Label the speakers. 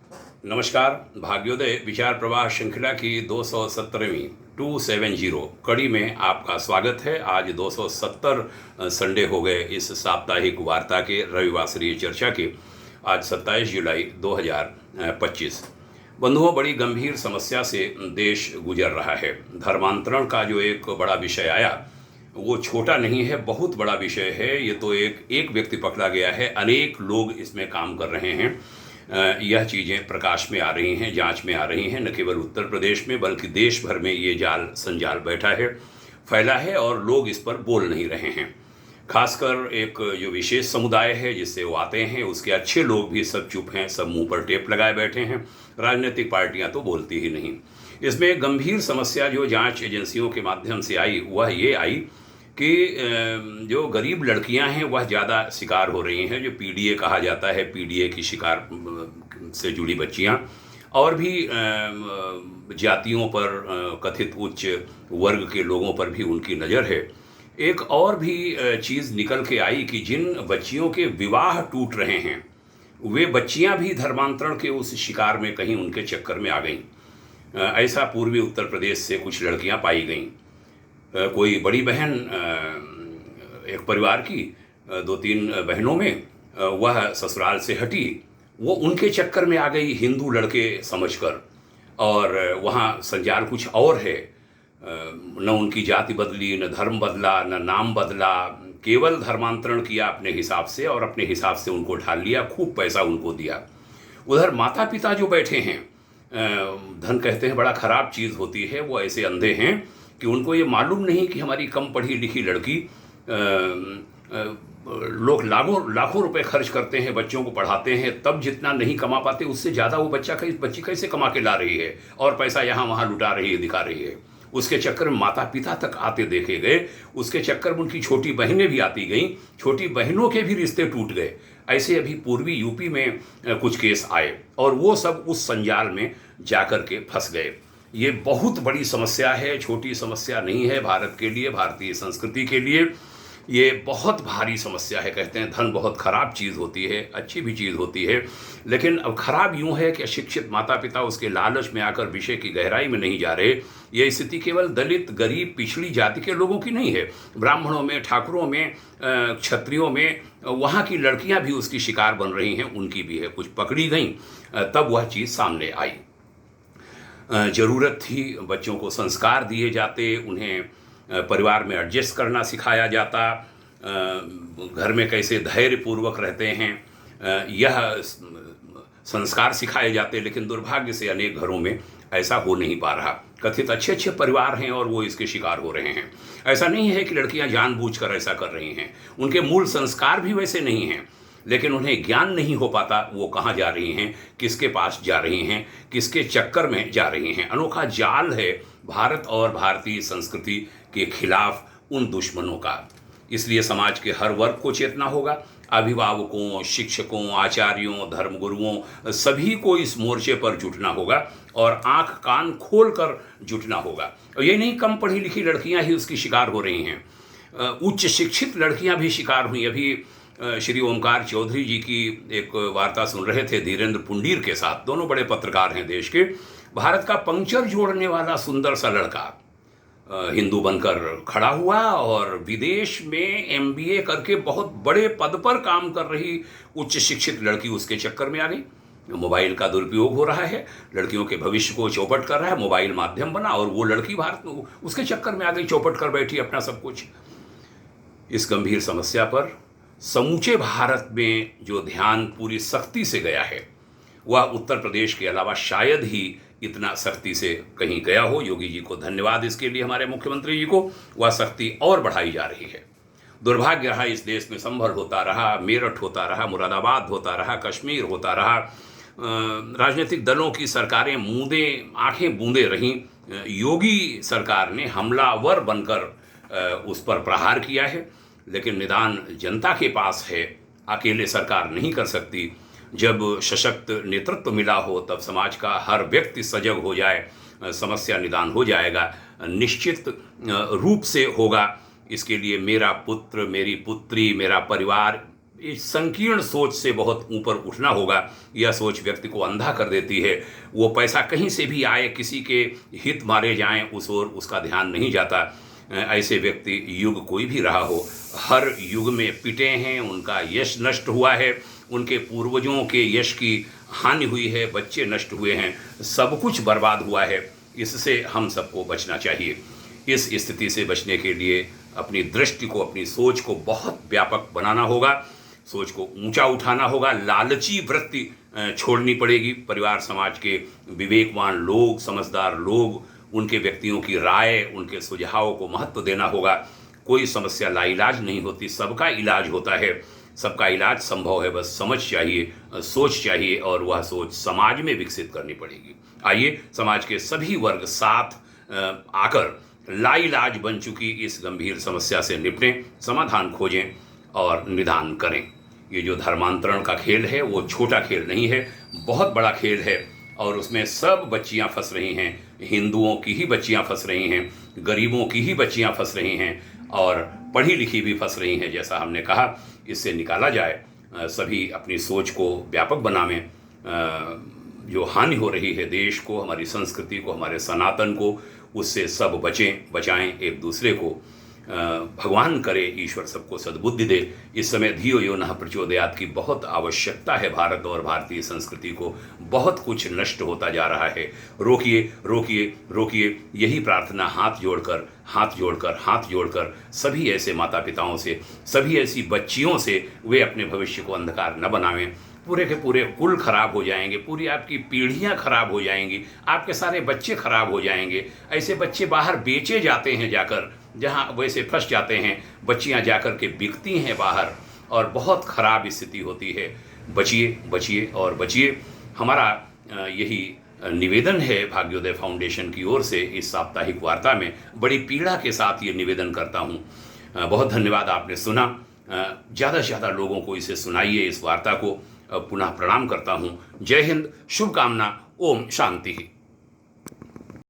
Speaker 1: नमस्कार। भाग्योदय विचार प्रवाह श्रृंखला की 270वीं 270 कड़ी में आपका स्वागत है। आज 270 संडे हो गए इस साप्ताहिक वार्ता के रविवासरीय चर्चा के। आज 27 जुलाई 2025। बंधुओं, बड़ी गंभीर समस्या से देश गुजर रहा है। धर्मांतरण का जो एक बड़ा विषय आया वो छोटा नहीं है, बहुत बड़ा विषय है। ये तो एक व्यक्ति पकड़ा गया है, अनेक लोग इसमें काम कर रहे हैं। यह चीज़ें प्रकाश में आ रही हैं, जांच में आ रही हैं। न केवल उत्तर प्रदेश में बल्कि देश भर में ये जाल संजाल बैठा है, फैला है और लोग इस पर बोल नहीं रहे हैं। खासकर एक जो विशेष समुदाय है जिससे वो आते हैं, उसके अच्छे लोग भी सब चुप हैं, सब मुंह पर टेप लगाए बैठे हैं। राजनीतिक पार्टियां तो बोलती ही नहीं। इसमें एक गंभीर समस्या जो जांच एजेंसियों के माध्यम से आई वह ये आई कि जो गरीब लड़कियां हैं वह ज़्यादा शिकार हो रही हैं। जो पीडीए कहा जाता है, पीडीए की शिकार से जुड़ी बच्चियां और भी जातियों पर, कथित उच्च वर्ग के लोगों पर भी उनकी नज़र है। एक और भी चीज़ निकल के आई कि जिन बच्चियों के विवाह टूट रहे हैं वे बच्चियां भी धर्मांतरण के उस शिकार में कहीं उनके चक्कर में आ गईं। ऐसा पूर्वी उत्तर प्रदेश से कुछ लड़कियां पाई गईं। कोई बड़ी बहन, एक परिवार की 2-3 बहनों में, वह ससुराल से हटी, वो उनके चक्कर में आ गई हिंदू लड़के समझकर, और वहाँ संजाल कुछ और है। न उनकी जाति बदली, न धर्म बदला, न नाम बदला, केवल धर्मांतरण किया अपने हिसाब से और अपने हिसाब से उनको ढाल लिया, खूब पैसा उनको दिया। उधर माता पिता जो बैठे हैं, धन कहते हैं बड़ा खराब चीज़ होती है, वो ऐसे अंधे हैं कि उनको ये मालूम नहीं कि हमारी कम पढ़ी लिखी लड़की, लोग लाखों रुपए खर्च करते हैं, बच्चों को पढ़ाते हैं, तब जितना नहीं कमा पाते उससे ज़्यादा वो बच्ची कैसे कमा के ला रही है और पैसा यहाँ वहाँ लुटा रही है, दिखा रही है। उसके चक्कर में माता पिता तक आते देखे गए। उसके चक्कर में उनकी छोटी बहनें भी आती गईं, छोटी बहनों के भी रिश्ते टूट गए। ऐसे अभी पूर्वी यूपी में कुछ केस आए और वो सब उस संजाल में जाकर के फंस गए। ये बहुत बड़ी समस्या है, छोटी समस्या नहीं है भारत के लिए, भारतीय संस्कृति के लिए ये बहुत भारी समस्या है। कहते हैं धन बहुत खराब चीज़ होती है, अच्छी भी चीज़ होती है, लेकिन अब खराब यूँ है कि अशिक्षित माता पिता उसके लालच में आकर विषय की गहराई में नहीं जा रहे। ये स्थिति केवल दलित, गरीब, पिछड़ी जाति के लोगों की नहीं है, ब्राह्मणों में, ठाकुरों में, क्षत्रियों में, वहाँ की लड़कियाँ भी उसकी शिकार बन रही हैं, उनकी भी है। कुछ पकड़ी गईं, तब वह चीज़ सामने आई। ज़रूरत थी बच्चों को संस्कार दिए जाते, उन्हें परिवार में एडजस्ट करना सिखाया जाता, घर में कैसे धैर्यपूर्वक रहते हैं, यह संस्कार सिखाए जाते। लेकिन दुर्भाग्य से अनेक घरों में ऐसा हो नहीं पा रहा। कथित अच्छे अच्छे परिवार हैं और वो इसके शिकार हो रहे हैं। ऐसा नहीं है कि लड़कियां जानबूझकर ऐसा कर रही हैं, उनके मूल संस्कार भी वैसे नहीं हैं, लेकिन उन्हें ज्ञान नहीं हो पाता वो कहाँ जा रही हैं, किसके पास जा रही हैं, किसके चक्कर में जा रही हैं। अनोखा जाल है भारत और भारतीय संस्कृति के खिलाफ उन दुश्मनों का। इसलिए समाज के हर वर्ग को चेतना होगा, अभिभावकों, शिक्षकों, आचार्यों, धर्मगुरुओं, सभी को इस मोर्चे पर जुटना होगा और आंख कान खोल कर जुटना होगा। और ये नहीं कम पढ़ी लिखी लड़कियां ही उसकी शिकार हो रही हैं, उच्च शिक्षित लड़कियां भी शिकार हुई। अभी श्री ओमकार चौधरी जी की एक वार्ता सुन रहे थे धीरेन्द्र पुंडीर के साथ, दोनों बड़े पत्रकार हैं देश के। भारत का पंक्चर जोड़ने वाला सुंदर सा लड़का हिंदू बनकर खड़ा हुआ और विदेश में एमबीए करके बहुत बड़े पद पर काम कर रही उच्च शिक्षित लड़की उसके चक्कर में आ गई। मोबाइल का दुरुपयोग हो रहा है, लड़कियों के भविष्य को चौपट कर रहा है, मोबाइल माध्यम बना और वो लड़की भारत में उसके चक्कर में आ गई, चौपट कर बैठी अपना सब कुछ। इस गंभीर समस्या पर समूचे भारत में जो ध्यान पूरी सख्ती से गया है वह उत्तर प्रदेश के अलावा शायद ही इतना सख्ती से कहीं गया हो। योगी जी को धन्यवाद इसके लिए, हमारे मुख्यमंत्री जी को। वह सख्ती और बढ़ाई जा रही है। दुर्भाग्य रहा इस देश में संभल होता रहा, मेरठ होता रहा, मुरादाबाद होता रहा, कश्मीर होता रहा, राजनीतिक दलों की सरकारें आंखें बूंदे रहीं। योगी सरकार ने हमलावर बनकर उस पर प्रहार किया है, लेकिन निदान जनता के पास है, अकेले सरकार नहीं कर सकती। जब सशक्त नेतृत्व मिला हो तब समाज का हर व्यक्ति सजग हो जाए, समस्या निदान हो जाएगा, निश्चित रूप से होगा। इसके लिए मेरा पुत्र, मेरी पुत्री, मेरा परिवार इस संकीर्ण सोच से बहुत ऊपर उठना होगा। यह सोच व्यक्ति को अंधा कर देती है। वो पैसा कहीं से भी आए, किसी के हित मारे जाएं, उस ओर उसका ध्यान नहीं जाता। ऐसे व्यक्ति, युग कोई भी रहा हो, हर युग में पिटे हैं, उनका यश नष्ट हुआ है, उनके पूर्वजों के यश की हानि हुई है, बच्चे नष्ट हुए हैं, सब कुछ बर्बाद हुआ है। इससे हम सबको बचना चाहिए। इस स्थिति से बचने के लिए अपनी दृष्टि को, अपनी सोच को बहुत व्यापक बनाना होगा, सोच को ऊंचा उठाना होगा, लालची वृत्ति छोड़नी पड़ेगी। परिवार समाज के विवेकवान लोग, समझदार लोग, उनके व्यक्तियों की राय, उनके सुझावों को महत्व देना होगा। कोई समस्या लाइलाज नहीं होती, सबका इलाज होता है, सबका इलाज संभव है। बस समझ चाहिए, सोच चाहिए, और वह सोच समाज में विकसित करनी पड़ेगी। आइए समाज के सभी वर्ग साथ आकर लाइलाज बन चुकी इस गंभीर समस्या से निपटें, समाधान खोजें और निदान करें। ये जो धर्मांतरण का खेल है वो छोटा खेल नहीं है, बहुत बड़ा खेल है, और उसमें सब बच्चियां फंस रही हैं। हिंदुओं की ही बच्चियां फंस रही हैं, गरीबों की ही बच्चियां फंस रही हैं, और पढ़ी लिखी भी फंस रही हैं। जैसा हमने कहा, इससे निकाला जाए, सभी अपनी सोच को व्यापक बनावें। जो हानि हो रही है देश को, हमारी संस्कृति को, हमारे सनातन को, उससे सब बचाएं एक दूसरे को। भगवान करे, ईश्वर सबको सद्बुद्धि दे। इस समय धियो यो नः प्रचोदयात की बहुत आवश्यकता है। भारत और भारतीय संस्कृति को बहुत कुछ नष्ट होता जा रहा है। रोकिए, रोकिए, रोकिए, यही प्रार्थना हाथ जोड़कर, हाथ जोड़कर, हाथ जोड़कर सभी ऐसे माता पिताओं से, सभी ऐसी बच्चियों से, वे अपने भविष्य को अंधकार न बनावें। पूरे के पूरे कुल खराब हो जाएंगे, पूरी आपकी पीढ़ियां खराब हो जाएंगी, आपके सारे बच्चे खराब हो जाएंगे। ऐसे बच्चे बाहर बेचे जाते हैं, जाकर जहां वैसे फंस जाते हैं, बच्चियां जाकर के बिकती हैं बाहर, और बहुत खराब स्थिति होती है। बचिए, बचिए और बचिए। हमारा यही निवेदन है भाग्योदय फाउंडेशन की ओर से। इस साप्ताहिक वार्ता में बड़ी पीड़ा के साथ ये निवेदन करता हूँ। बहुत धन्यवाद, आपने सुना। ज़्यादा से ज़्यादा लोगों को इसे सुनाइए, इस वार्ता को। पुनः प्रणाम करता हूँ। जय हिंद, शुभकामना, ओम शांति।